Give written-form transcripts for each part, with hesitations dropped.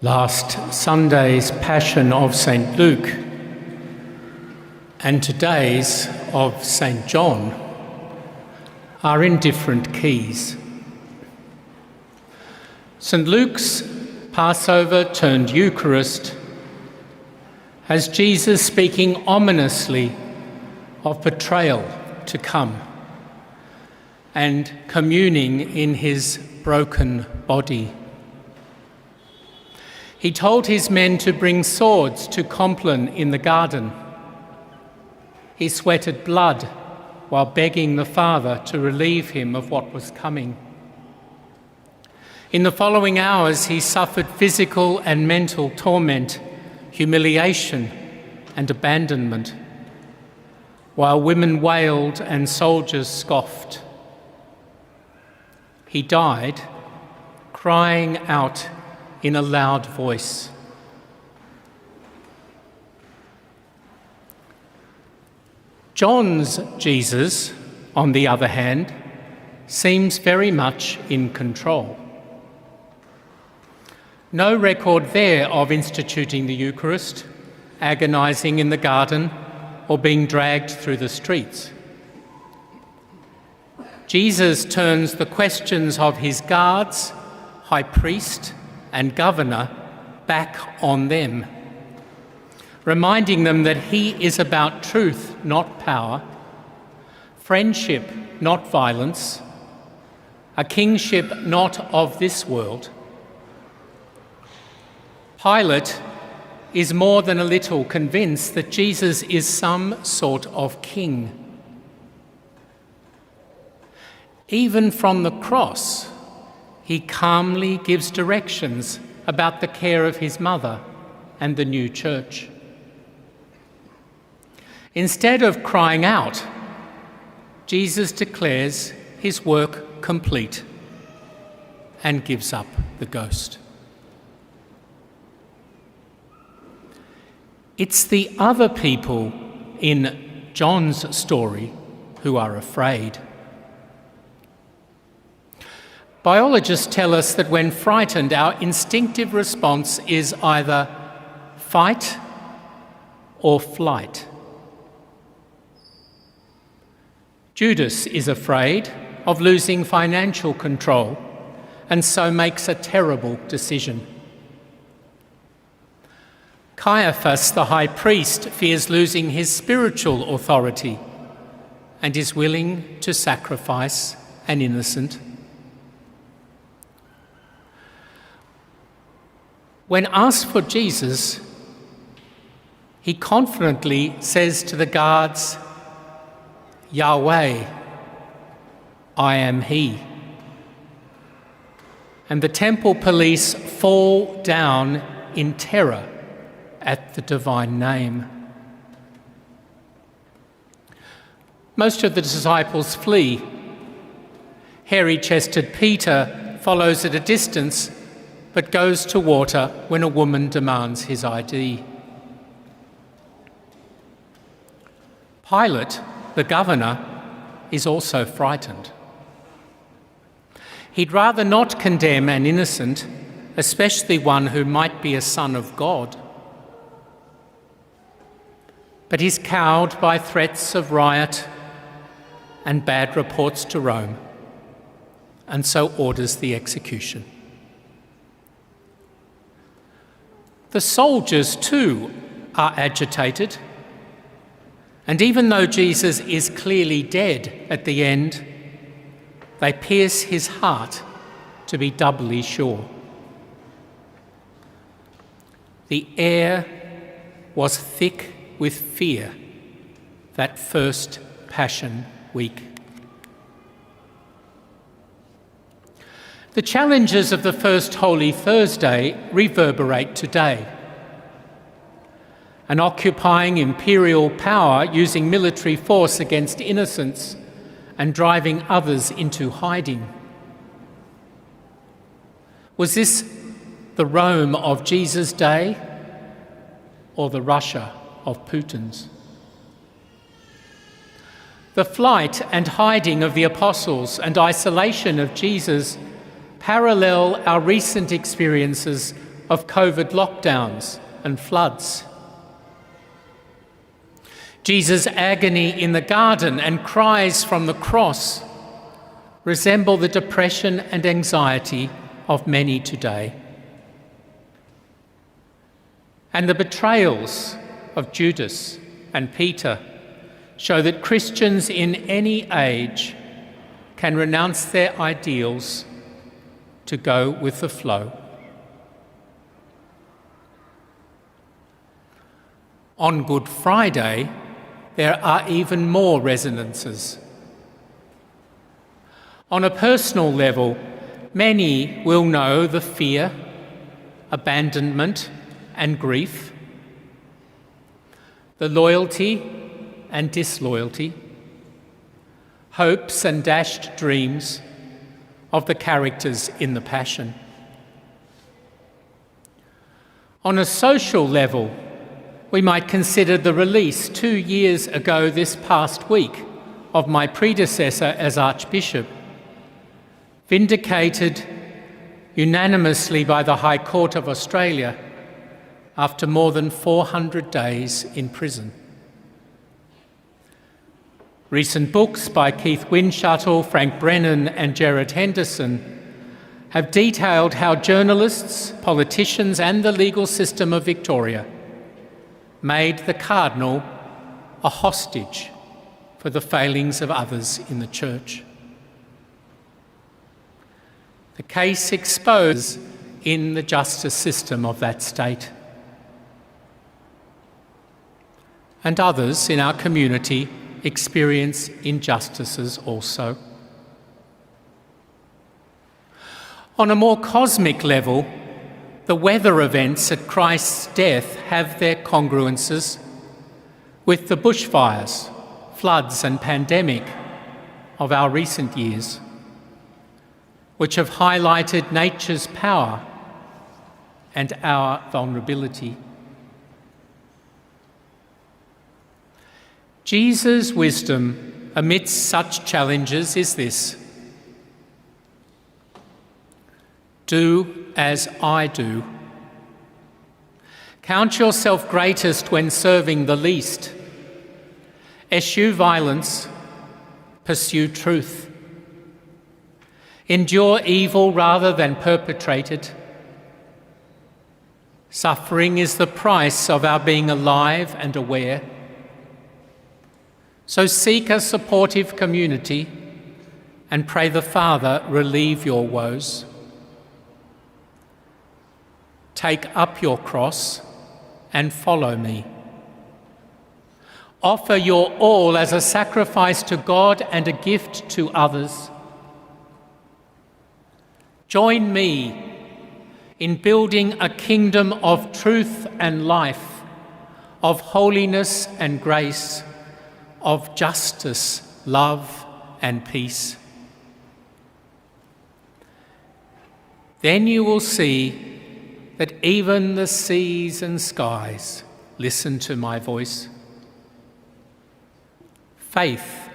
Last Sunday's Passion of St. Luke and today's of St. John are in different keys. St. Luke's Passover turned Eucharist has Jesus speaking ominously of betrayal to come and communing in his broken body. He told his men to bring swords to Compline in the garden. He sweated blood while begging the Father to relieve him of what was coming. In the following hours, he suffered physical and mental torment, humiliation and abandonment, while women wailed and soldiers scoffed. He died, crying out in a loud voice. John's Jesus, on the other hand, seems very much in control. No record there of instituting the Eucharist, agonising in the garden, or being dragged through the streets. Jesus turns the questions of his guards, high priest, and governor back on them, reminding them that he is about truth, not power, friendship, not violence, a kingship not of this world. Pilate is more than a little convinced that Jesus is some sort of king. Even from the cross, he calmly gives directions about the care of his mother and the new church. Instead of crying out, Jesus declares his work complete and gives up the ghost. It's the other people in John's story who are afraid. Biologists tell us that when frightened, our instinctive response is either fight or flight. Judas is afraid of losing financial control and so makes a terrible decision. Caiaphas, the high priest, fears losing his spiritual authority and is willing to sacrifice an innocent. When asked for Jesus, he confidently says to the guards, "Yahweh, I am he." And the temple police fall down in terror at the divine name. Most of the disciples flee. Hairy-chested Peter follows at a distance but goes to water when a woman demands his ID. Pilate, the governor, is also frightened. He'd rather not condemn an innocent, especially one who might be a son of God. But he's cowed by threats of riot and bad reports to Rome, and so orders the execution. The soldiers, too, are agitated, and even though Jesus is clearly dead at the end, they pierce his heart to be doubly sure. The air was thick with fear that first Passion Week. The challenges of the first Holy Thursday reverberate today. An occupying imperial power using military force against innocents and driving others into hiding. Was this the Rome of Jesus' day or the Russia of Putin's? The flight and hiding of the apostles and isolation of Jesus parallel our recent experiences of COVID lockdowns and floods. Jesus' agony in the garden and cries from the cross resemble the depression and anxiety of many today. And the betrayals of Judas and Peter show that Christians in any age can renounce their ideals to go with the flow. On Good Friday, there are even more resonances. On a personal level, many will know the fear, abandonment, and grief, the loyalty and disloyalty, hopes and dashed dreams of the characters in the Passion. On a social level, we might consider the release 2 years ago this past week of my predecessor as Archbishop, vindicated unanimously by the High Court of Australia after more than 400 days in prison. Recent books by Keith Windschuttle, Frank Brennan and Gerard Henderson have detailed how journalists, politicians and the legal system of Victoria made the Cardinal a hostage for the failings of others in the Church. The case exposes in the justice system of that state. And others in our community experience injustices also. On a more cosmic level, the weather events at Christ's death have their congruences with the bushfires, floods and pandemic of our recent years, which have highlighted nature's power and our vulnerability. Jesus' wisdom amidst such challenges is this: do as I do. Count yourself greatest when serving the least. Eschew violence, pursue truth. Endure evil rather than perpetrate it. Suffering is the price of our being alive and aware. So seek a supportive community and pray the Father relieve your woes. Take up your cross and follow me. Offer your all as a sacrifice to God and a gift to others. Join me in building a kingdom of truth and life, of holiness and grace, of justice, love and peace. Then you will see that even the seas and skies listen to my voice. Faith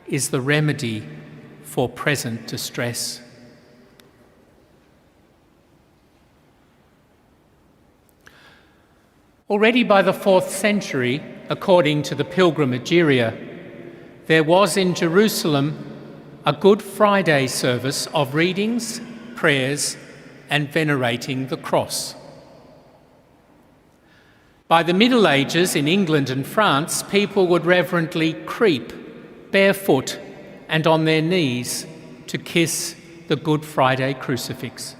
is the remedy for present distress. Already by the 4th century, according to the Pilgrim Egeria, there was in Jerusalem a Good Friday service of readings, prayers, and venerating the cross. By the Middle Ages in England and France, people would reverently creep barefoot and on their knees to kiss the Good Friday crucifix.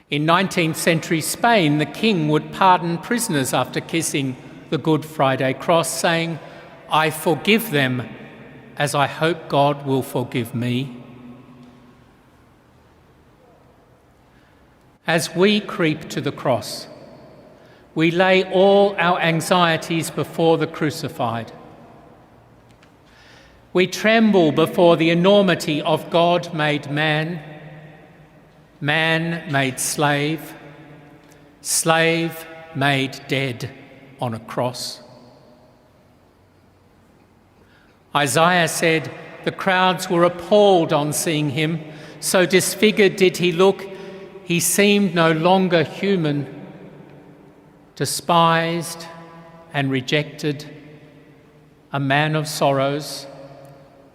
In 19th century Spain, the king would pardon prisoners after kissing the Good Friday cross, saying, "I forgive them as I hope God will forgive me." As we creep to the cross, we lay all our anxieties before the crucified. We tremble before the enormity of God made man, man made slave, slave made dead on a cross. Isaiah said, "The crowds were appalled on seeing him, so disfigured did he look. he seemed no longer human, despised and rejected, a man of sorrows,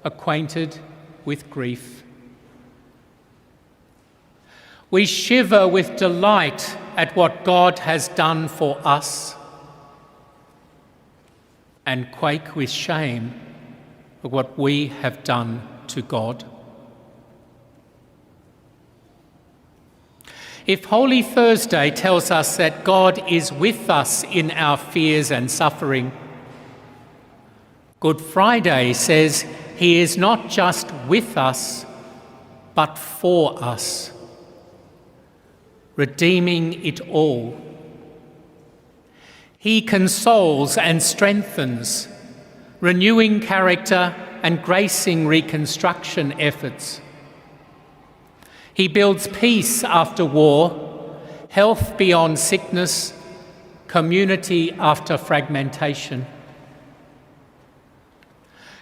acquainted with grief. We shiver with delight at what God has done for us and quake with shame at what we have done to God. If Holy Thursday tells us that God is with us in our fears and suffering, Good Friday says he is not just with us, but for us, redeeming it all. He consoles and strengthens, renewing character and gracing reconstruction efforts. He builds peace after war, health beyond sickness, community after fragmentation.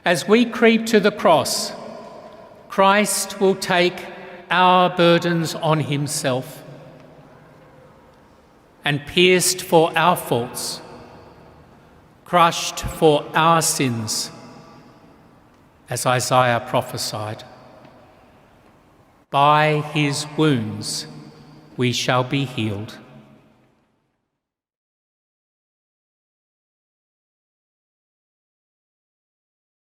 As we creep to the cross, Christ will take our burdens on himself, and pierced for our faults, crushed for our sins, as Isaiah prophesied. By his wounds we shall be healed.